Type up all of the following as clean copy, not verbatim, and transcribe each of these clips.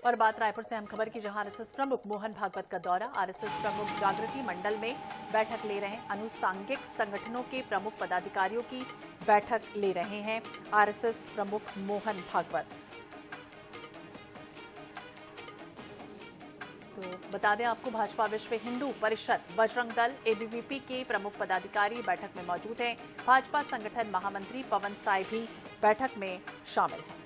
और बात रायपुर से अहम खबर की, जहां आरएसएस प्रमुख मोहन भागवत का दौरा। आरएसएस प्रमुख जागृति मंडल में बैठक ले रहे हैं। अनुसांगिक संगठनों के प्रमुख पदाधिकारियों की बैठक ले रहे हैं आरएसएस प्रमुख मोहन भागवत। तो बता दें आपको, भाजपा विश्व हिंदू परिषद बजरंग दल एबीवीपी के प्रमुख पदाधिकारी बैठक में मौजूद हैं। भाजपा संगठन महामंत्री पवन साय भी बैठक में शामिल हैं।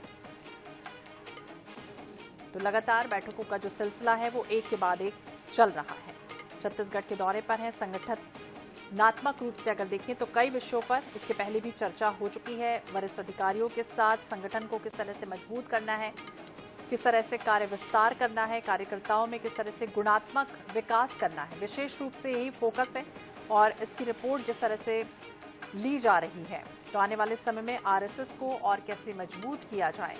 तो लगातार बैठकों का जो सिलसिला है वो एक के बाद एक चल रहा है। छत्तीसगढ़ के दौरे पर है। संगठनात्मक रूप से अगर देखें तो कई विषयों पर इसके पहले भी चर्चा हो चुकी है। वरिष्ठ अधिकारियों के साथ संगठन को किस तरह से मजबूत करना है, किस तरह से कार्य विस्तार करना है, कार्यकर्ताओं में किस तरह से गुणात्मक विकास करना है, विशेष रूप से यही फोकस है। और इसकी रिपोर्ट जिस तरह से ली जा रही है, तो आने वाले समय में आरएसएस को और कैसे मजबूत किया जाए,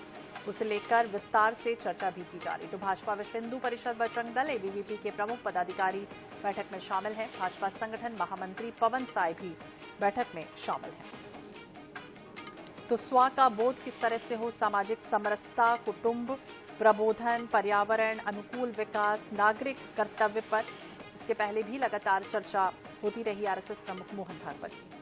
उसे लेकर विस्तार से चर्चा भी की जा रही। तो भाजपा विश्व हिंदू परिषद बजरंग दल एबीवीपी के प्रमुख पदाधिकारी बैठक में शामिल हैं। भाजपा संगठन महामंत्री पवन साय भी बैठक में शामिल हैं। तो स्व का बोध किस तरह से हो, सामाजिक समरसता, कुटुंब प्रबोधन, पर्यावरण अनुकूल विकास, नागरिक कर्तव्य पर इसके पहले भी लगातार चर्चा होती रही आरएसएस प्रमुख मोहन भागवत की।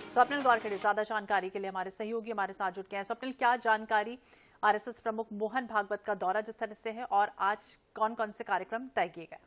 स्वप्निल गौर के ज्यादा जानकारी के लिए हमारे सहयोगी हमारे साथ जुड़ गए हैं। स्वप्निल, क्या जानकारी आरएसएस प्रमुख मोहन भागवत का दौरा जिस तरह से है और आज कौन कौन से कार्यक्रम तय किए गए?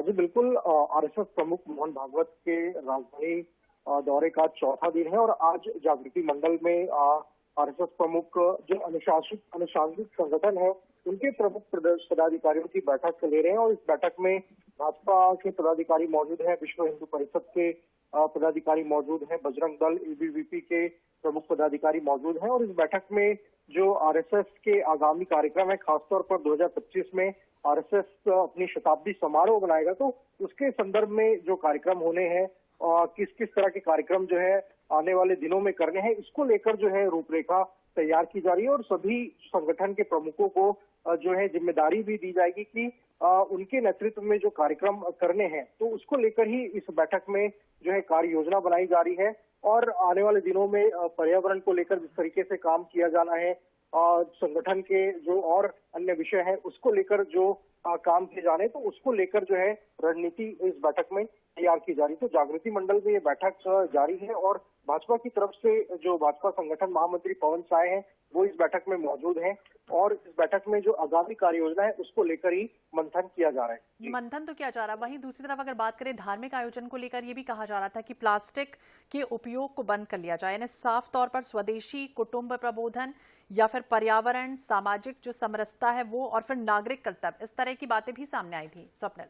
जी बिल्कुल, आरएसएस प्रमुख मोहन भागवत के राजधानी दौरे का चौथा दिन है और आज जागृति मंडल में आरएसएस प्रमुख जो अनुशासित संगठन है उनके प्रमुख पदाधिकारियों की बैठक ले रहे हैं। और इस बैठक में भाजपा के पदाधिकारी मौजूद हैं, विश्व हिंदू परिषद के पदाधिकारी मौजूद हैं, बजरंग दल एबीवीपी के प्रमुख पदाधिकारी मौजूद हैं। और इस बैठक में जो आरएसएस के आगामी कार्यक्रम है, खासतौर पर 2025 में आरएसएस अपनी शताब्दी समारोह बनाएगा, तो उसके संदर्भ में जो कार्यक्रम होने हैं, किस किस तरह के कार्यक्रम जो है आने वाले दिनों में करने हैं, इसको लेकर जो है रूपरेखा तैयार की जा रही है। और सभी संगठन के प्रमुखों को जो है जिम्मेदारी भी दी जाएगी कि उनके नेतृत्व में जो कार्यक्रम करने हैं, तो उसको लेकर ही इस बैठक में जो है कार्य योजना बनाई जा रही है। और आने वाले दिनों में पर्यावरण को लेकर जिस तरीके से काम किया जाना है, संगठन के जो और अन्य विषय है उसको लेकर जो काम किए जाने, तो उसको लेकर जो है रणनीति इस बैठक में तैयार की जा रही। तो जागृति मंडल में ये बैठक जारी है और भाजपा की तरफ से जो भाजपा संगठन महामंत्री पवन साय हैं वो इस बैठक में मौजूद हैं। और इस बैठक में जो आगामी कार्य योजना है उसको लेकर ही मंथन किया जा रहा है। मंथन तो किया जा रहा है, वहीं दूसरी तरफ अगर बात करें धार्मिक आयोजन को लेकर, ये भी कहा जा रहा था कि प्लास्टिक के उपयोग को बंद कर लिया जाए, यानी साफ तौर पर स्वदेशी, कुटुंब प्रबोधन या फिर पर्यावरण, सामाजिक जो समरसता है वो, और फिर नागरिक कर्तव्य, इस तरह की बातें भी सामने आई थी। स्वप्निल,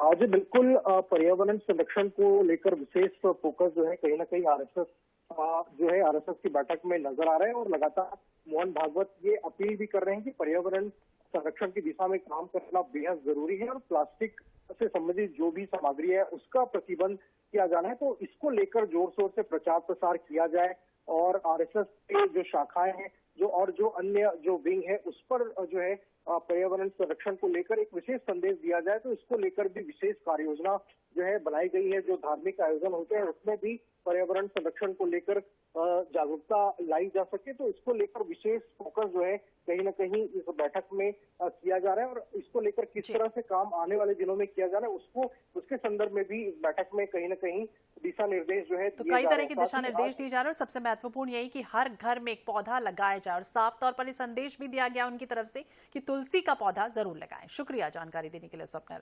आज बिल्कुल पर्यावरण संरक्षण को लेकर विशेष फोकस जो है कहीं ना कहीं आरएसएस जो है आरएसएस की बैठक में नजर आ रहा है। और लगातार मोहन भागवत ये अपील भी कर रहे हैं कि पर्यावरण संरक्षण की दिशा में काम करना बेहद जरूरी है और प्लास्टिक से संबंधित जो भी सामग्री है उसका प्रतिबंध किया जाना है। तो इसको लेकर जोर शोर से प्रचार प्रसार किया जाए और आरएसएस के जो शाखाएं हैं जो अन्य जो विंग है उस पर जो है पर्यावरण संरक्षण को लेकर एक विशेष संदेश दिया जाए। तो इसको लेकर भी विशेष कार्य योजना जो है बनाई गई है। जो धार्मिक आयोजन होते हैं उसमें भी पर्यावरण संरक्षण को लेकर जागरूकता लाई जा सके, तो इसको लेकर विशेष फोकस जो है कहीं ना कहीं इस बैठक में किया जा रहा है। और इसको लेकर किस तरह से काम आने वाले दिनों में किया जाना है उसके संदर्भ में भी इस बैठक में कहीं ना कहीं दिशा निर्देश जो है तो कई तरह के दिशा निर्देश दिए जा रहे हैं। और सबसे महत्वपूर्ण यही कि हर घर में एक पौधा लगाया जाए, और साफ तौर पर संदेश भी दिया गया उनकी तरफ से कि तुलसी का पौधा जरूर लगाएं। शुक्रिया जानकारी देने के लिए स्वप्निल।